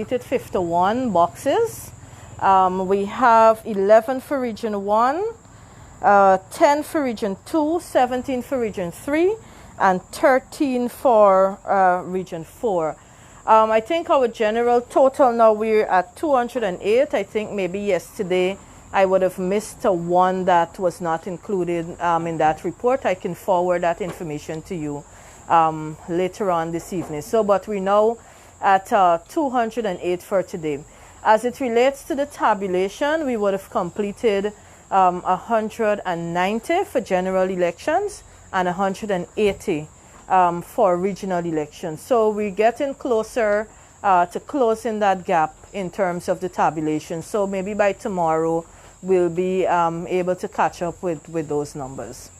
completed 51 boxes. We have 11 for Region 1, 10 for Region 2, 17 for Region 3, and 13 for Region 4. I think our general total now we're at 208. I think maybe yesterday I would have missed one that was not included in that report. I can forward that information to you later on this evening. So, but we're now at 208 for today. As it relates to the tabulation, we would have completed 190 for general elections and 180 for regional elections. So we're getting closer to closing that gap in terms of the tabulation. So maybe by tomorrow we'll be able to catch up with those numbers.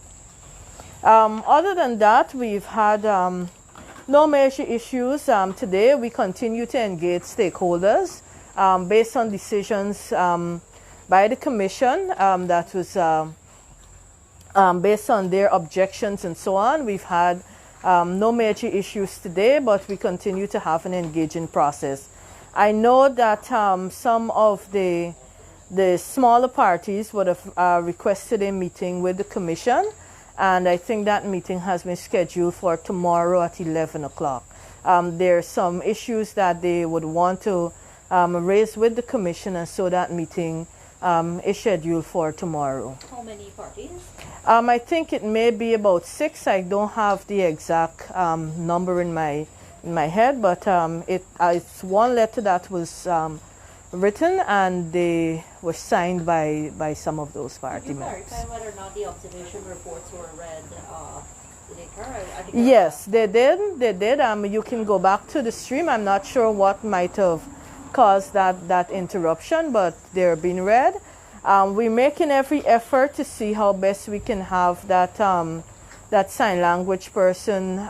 Other than that, we've had no major issues. Today we continue to engage stakeholders based on decisions by the Commission that was based on their objections and so on. We've had no major issues today, but we continue to have an engaging process. I know that some of the smaller parties would have requested a meeting with the Commission, and I think that meeting has been scheduled for tomorrow at 11 o'clock. There are some issues that they would want to raise with the Commission, and so that meeting is scheduled for tomorrow. How many parties? I think it may be about 6. I don't have the exact number in my head, but it's one letter that was written, and they were signed by some of those party members. Did you clarify whether or not the observation reports were read later? Yes, they did. They did. You can go back to the stream. I'm not sure what might have caused that interruption, but they're being read. We're making every effort to see how best we can have that sign language person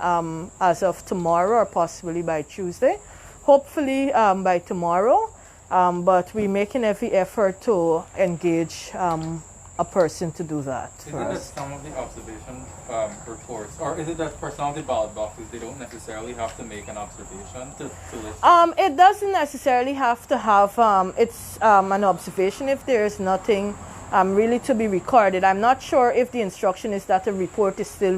as of tomorrow or possibly by Tuesday. Hopefully by tomorrow. But we're making every effort to engage a person to do that. Is it that some of the observation reports, or is it that for some of the ballot boxes, they don't necessarily have to make an observation to list? It doesn't necessarily have to have, it's an observation if there is nothing really to be recorded. I'm not sure if the instruction is that a report is still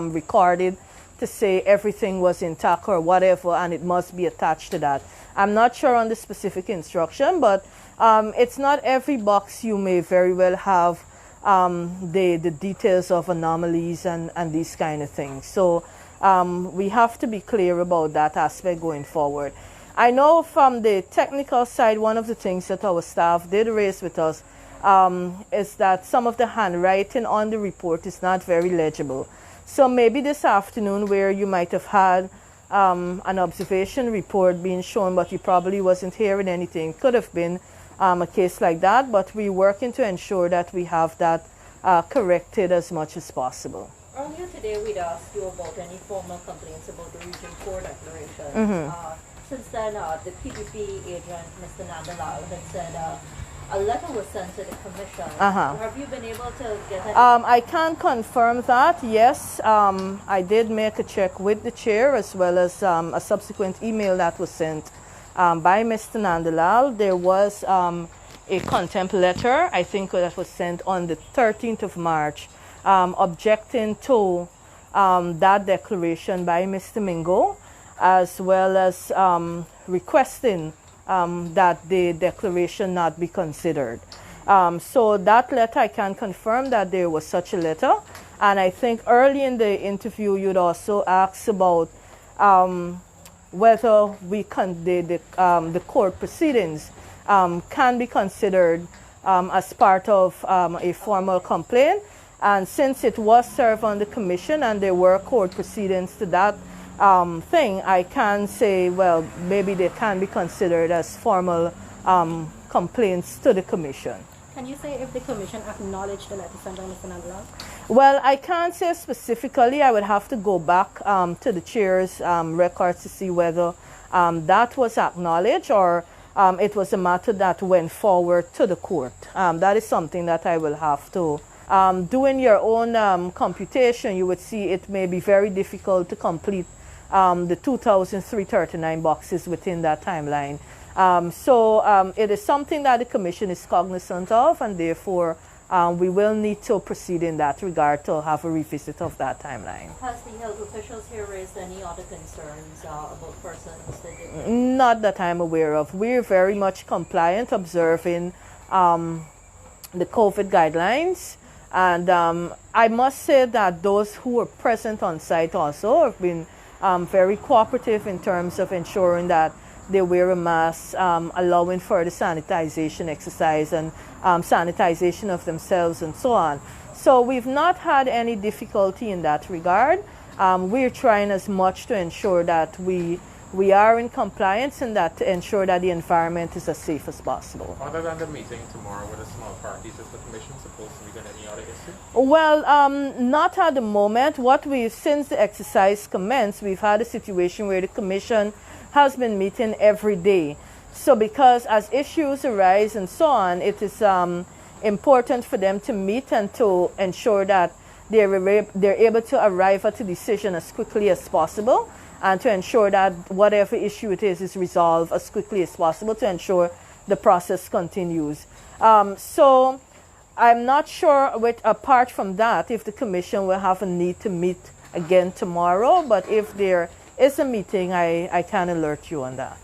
recorded to say everything was intact or whatever, and it must be attached to that. I'm not sure on the specific instruction, but it's not every box you may very well have the details of anomalies and these kind of things. So we have to be clear about that aspect going forward. I know from the technical side, one of the things that our staff did raise with us is that some of the handwriting on the report is not very legible. So maybe this afternoon, where you might have had an observation report being shown, but you probably wasn't hearing anything, could have been a case like that, but we're working to ensure that we have that corrected as much as possible. Earlier today, we'd asked you about any formal complaints about the Region 4 declaration. Since then, the PPP agent, Mr. Nandalal, had said a letter was sent to the Commission. Have you been able to get that? I can confirm that, yes. I did make a check with the chair, as well as a subsequent email that was sent by Mr. Nandalal. There was a contempt letter, I think, that was sent on the 13th of March, objecting to that declaration by Mr. Mingo, as well as requesting that the declaration not be considered. So that letter, I can confirm that there was such a letter. And I think early in the interview, you'd also asked about whether the court proceedings can be considered as part of a formal complaint. And since it was served on the Commission and there were court proceedings to that thing, I can say, well, maybe they can be considered as formal complaints to the Commission. Can you say if the Commission acknowledged the letter sent by Mr. Nandalal? Well, I can't say specifically. I would have to go back to the chair's records to see whether that was acknowledged or it was a matter that went forward to the court. That is something that I will have to doing your own computation. You would see it may be very difficult to complete the 2,339 boxes within that timeline. It is something that the Commission is cognizant of, and therefore we will need to proceed in that regard to have a revisit of that timeline. Has the health officials here raised any other concerns about persons that did? Not that I'm aware of. We're very much compliant, observing the COVID guidelines. And I must say that those who were present on site also have been very cooperative in terms of ensuring that they wear a mask, allowing for the sanitization exercise and sanitization of themselves and so on. So we've not had any difficulty in that regard. We're trying as much to ensure that we are in compliance and that to ensure that the environment is as safe as possible. Other than the meeting tomorrow with the small parties, is the Commission supposed to be on any other issue? Well, not at the moment. Since the exercise commenced, we've had a situation where the Commission has been meeting every day. So because as issues arise and so on, it is important for them to meet and to ensure that they're able to arrive at a decision as quickly as possible, and to ensure that whatever issue it is resolved as quickly as possible to ensure the process continues. So I'm not sure, apart from that, if the Commission will have a need to meet again tomorrow, but if there is a meeting, I can alert you on that.